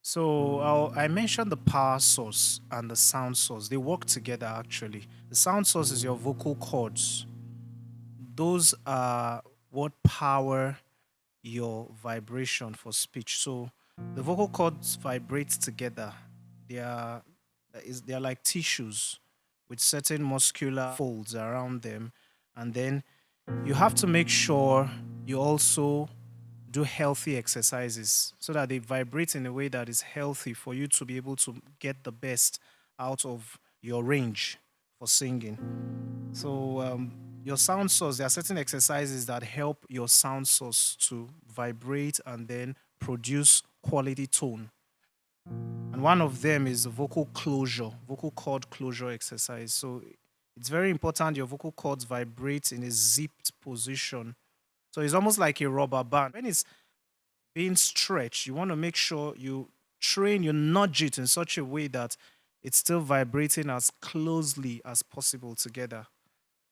So I mentioned the power source and the sound source. They work together actually. The sound source is your vocal cords. Those are what power your vibration for speech. So the vocal cords vibrate together. They are they are like tissues with certain muscular folds around them. And then you have to make sure you also do healthy exercises so that they vibrate in a way that is healthy for you to be able to get the best out of your range for singing. So, your sound source, there are certain exercises that help your sound source to vibrate and then produce quality tone. And one of them is vocal closure, vocal cord closure exercise. So, it's very important your vocal cords vibrate in a zipped position. So, it's almost like a rubber band. When it's being stretched, you want to make sure you nudge it in such a way that it's still vibrating as closely as possible together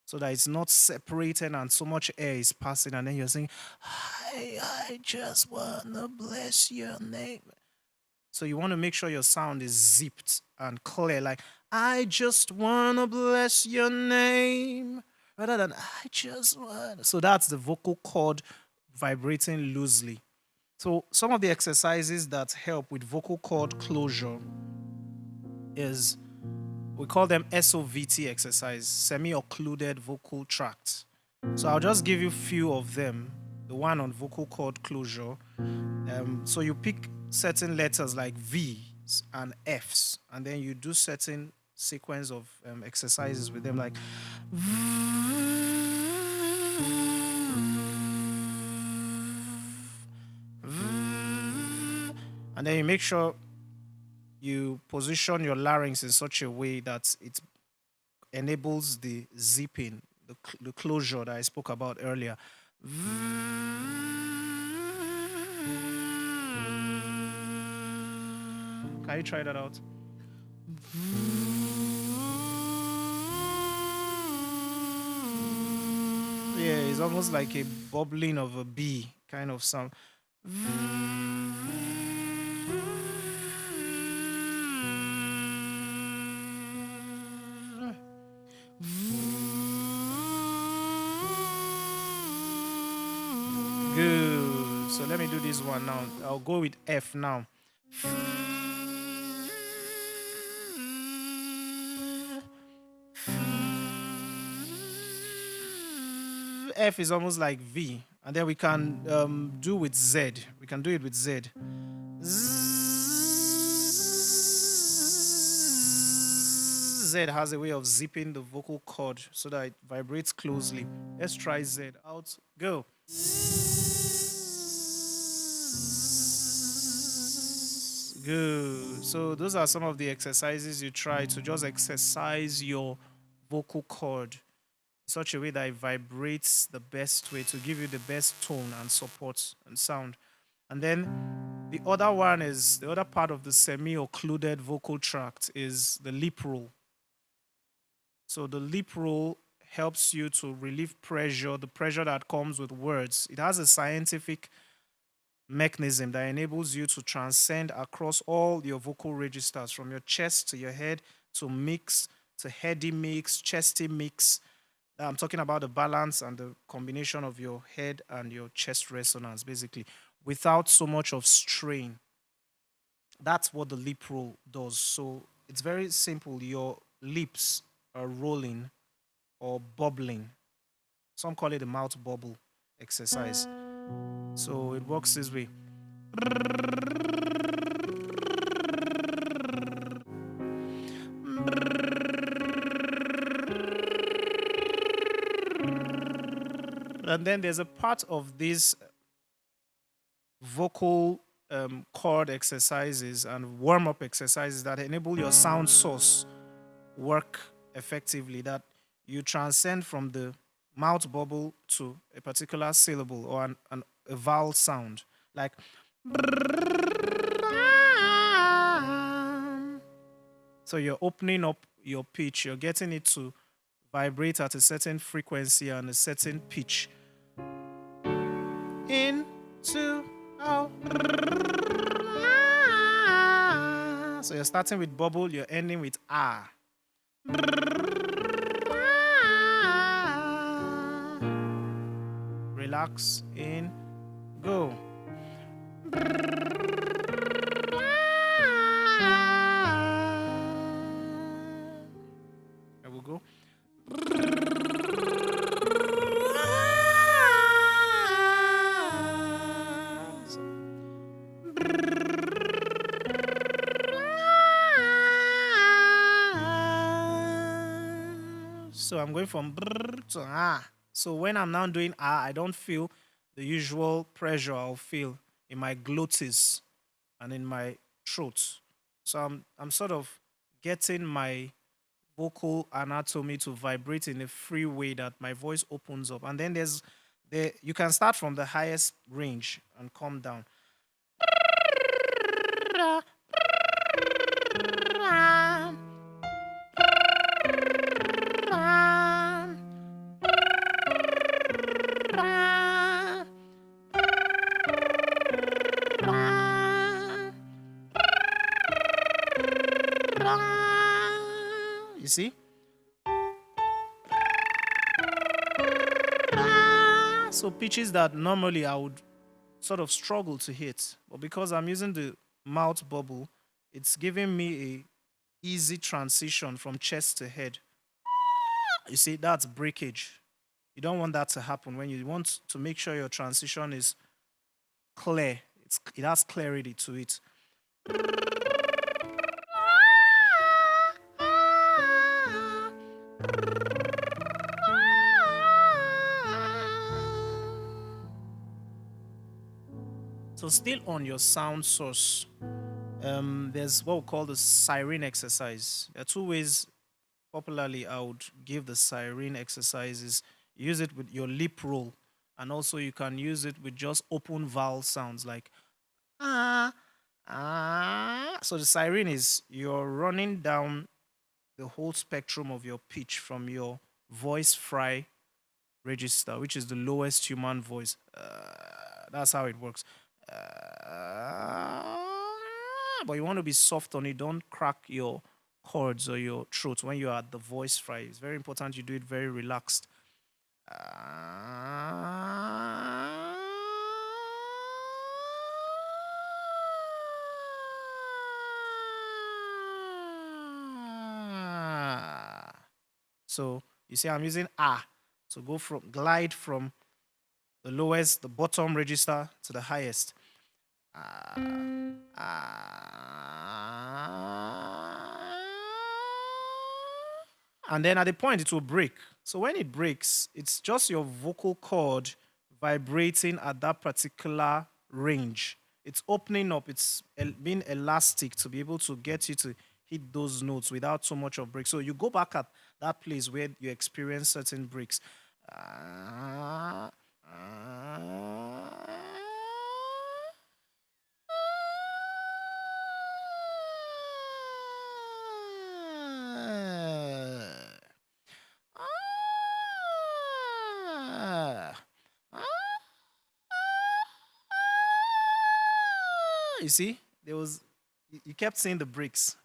so that it's not separated and so much air is passing and then you're saying, I just want to bless your name. So you want to make sure your sound is zipped and clear, like, I just want to bless your name, rather than I just want. So that's the vocal cord vibrating loosely. So some of the exercises that help with vocal cord closure is, we call them SOVT exercise, semi-occluded vocal tract. So I'll just give you a few of them. The one on vocal cord closure. So you pick certain letters like V's and F's, and then you do certain sequence of exercises with them, like, and then you make sure you position your larynx in such a way that it enables the zipping, the closure that I spoke about earlier. Can you try that out? Yeah, it's almost like a bubbling of a bee kind of sound. Good. So let me do this one now. I'll go with F now. F is almost like V, and then we can do with Z. We can do it with Z. Z has a way of zipping the vocal cord so that it vibrates closely. Let's try Z out. Go. Good. So those are some of the exercises you try to just exercise your vocal cord in such a way that it vibrates the best way to give you the best tone and support and sound. And then the other one is the other part of the semi-occluded vocal tract is the lip roll. So the lip roll helps you to relieve pressure, the pressure that comes with words. It has a scientific mechanism that enables you to transcend across all your vocal registers from your chest to your head to mix, to heady mix, chesty mix. I'm talking about the balance and the combination of your head and your chest resonance, basically, without so much of strain. That's what the lip roll does. So it's very simple. Your lips are rolling or bubbling. Some call it a mouth bubble exercise. So it works this way. And then there's a part of these vocal cord exercises and warm-up exercises that enable your sound source work effectively, that you transcend from the mouth bubble to a particular syllable or a vowel sound, like, so you're opening up your pitch, you're getting it to vibrate at a certain frequency and a certain pitch. In, two, out. So you're starting with bubble, you're ending with ah. Relax, in, go. I will go. So I'm going from brrr to ah. So when I'm now doing ah, I don't feel the usual pressure I'll feel in my glottis and in my throat. So I'm sort of getting my vocal anatomy to vibrate in a free way that my voice opens up. And then you can start from the highest range and come down. You see? So pitches that normally I would sort of struggle to hit, but because I'm using the mouth bubble, it's giving me a easy transition from chest to head. You see, that's breakage. You don't want that to happen. When you want to make sure your transition is clear, it has clarity to it. So still on your sound source, there's what we call the siren exercise. There are two ways popularly I would give the siren exercises. Use it with your lip roll, and also you can use it with just open vowel sounds like ah, ah. So the siren is you're running down the whole spectrum of your pitch from your voice fry register, which is the lowest human voice. That's how it works. But you want to be soft on it. Don't crack your chords or your throat when you are at the voice fry. It's very important you do it very relaxed. So you see, I'm using ah to go from glide from the lowest, the bottom register to the highest. And then at the point it will break. So when it breaks, it's just your vocal cord vibrating at that particular range. It's opening up, it's being elastic to be able to get you to hit those notes without so much of break. So you go back at that place where you experience certain breaks. You see, you kept seeing the bricks.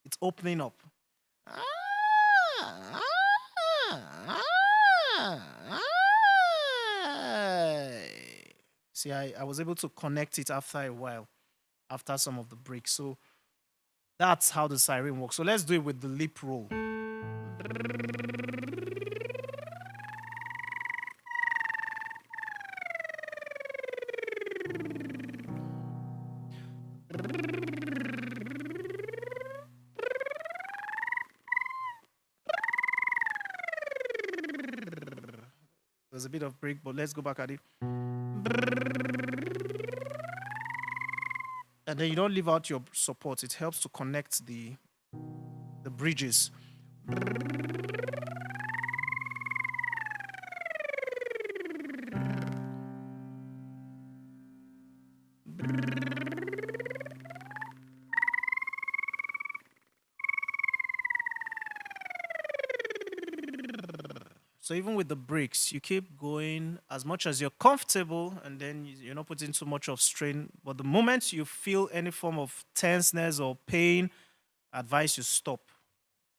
It's opening up. See, I was able to connect it after a while, after some of the breaks. So that's how the siren works. So let's do it with the lip roll. There's a bit of break, but let's go back at it. And then you don't leave out your support. It helps to connect the bridges. So even with the breaks, you keep going as much as you're comfortable, and then you're not putting too much of strain. But the moment you feel any form of tenseness or pain, I advise you stop.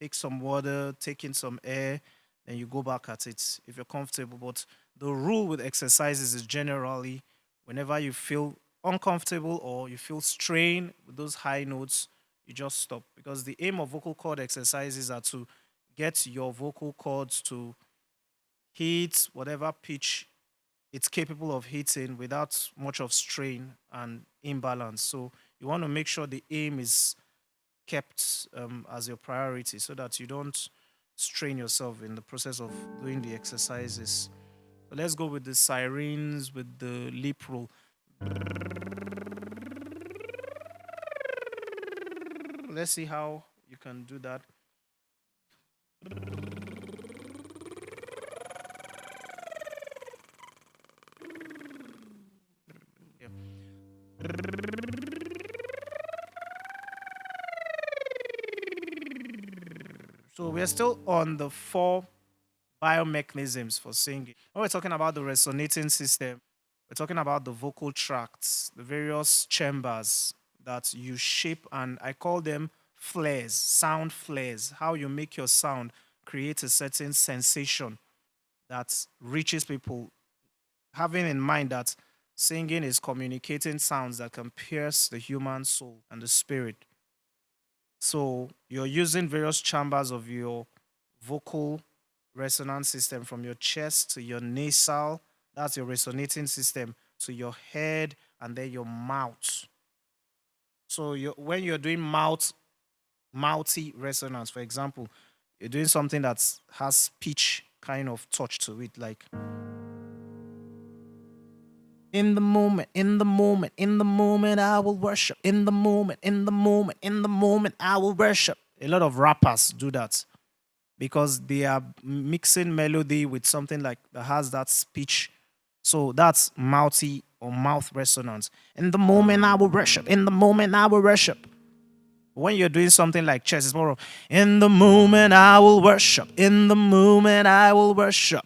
Take some water, take in some air, then you go back at it if you're comfortable. But the rule with exercises is generally whenever you feel uncomfortable or you feel strain with those high notes, you just stop. Because the aim of vocal cord exercises are to get your vocal cords to hit whatever pitch it's capable of hitting without much of strain and imbalance. So you want to make sure the aim is kept as your priority so that you don't strain yourself in the process of doing the exercises. So let's go with the sirens, with the lip roll. Let's see how you can do that. Yeah. So we're still on the four biomechanisms for singing. When we're talking about the resonating system, we're talking about the vocal tracts, the various chambers that you shape, and I call them flares, sound flares. How you make your sound create a certain sensation that reaches people, having in mind that singing is communicating sounds that can pierce the human soul and the spirit. So you're using various chambers of your vocal resonance system from your chest to your nasal, that's your resonating system, to your head and then your mouth. So when you're doing mouthy resonance, for example, you're doing something that has pitch kind of touch to it, like in the moment, in the moment, in the moment, I will worship. In the moment, in the moment, in the moment, I will worship. A lot of rappers do that because they are mixing melody with something like that has that speech. So that's mouthy or mouth resonance. In the moment, I will worship. In the moment, I will worship. When you're doing something like chess, it's more of in the moment, I will worship. In the moment, I will worship.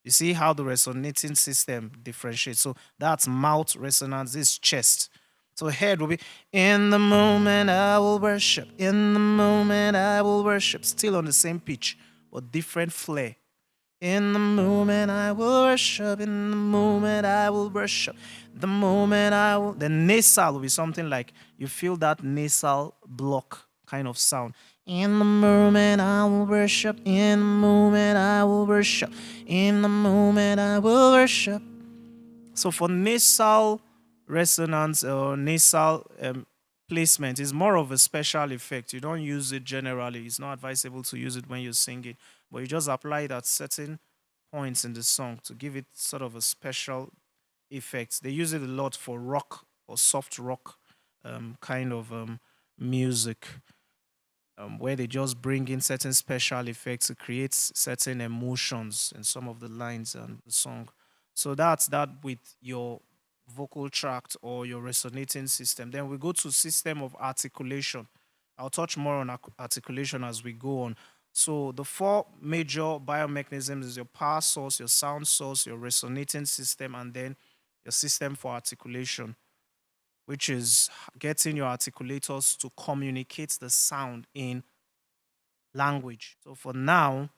You see how the resonating system differentiates. So that's mouth resonance, this is chest. So head will be in the moment I will worship. In the moment I will worship. Still on the same pitch, but different flair. In the moment I will worship. In the moment I will worship. The moment I will. The nasal will be something like you feel that nasal block kind of sound. In the moment I will worship. In the moment I will worship. In the moment I will worship. So for nasal resonance or nasal placement is more of a special effect. You don't use it generally. It's not advisable to use it when you're singing, but you just apply it at certain points in the song to give it sort of a special effect. They use it a lot for rock or soft rock kind of music, where they just bring in certain special effects to create certain emotions in some of the lines and the song. So that's that with your vocal tract or your resonating system. Then we go to system of articulation. I'll touch more on articulation as we go on. So the four major biomechanisms is your power source, your sound source, your resonating system, and then your system for articulation, which is getting your articulators to communicate the sound in language. So for now,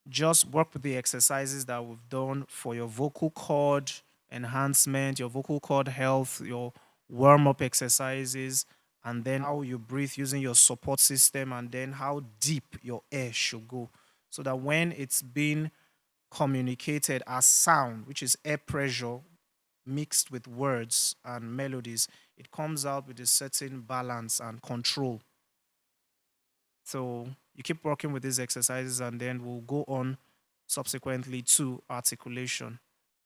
just work with the exercises that we've done for your vocal cord enhancement, your vocal cord health, your warm up exercises, and then how you breathe using your support system, and then how deep your air should go. So that when it's being communicated as sound, which is air pressure mixed with words and melodies, it comes out with a certain balance and control. So you keep working with these exercises, and then we'll go on subsequently to articulation.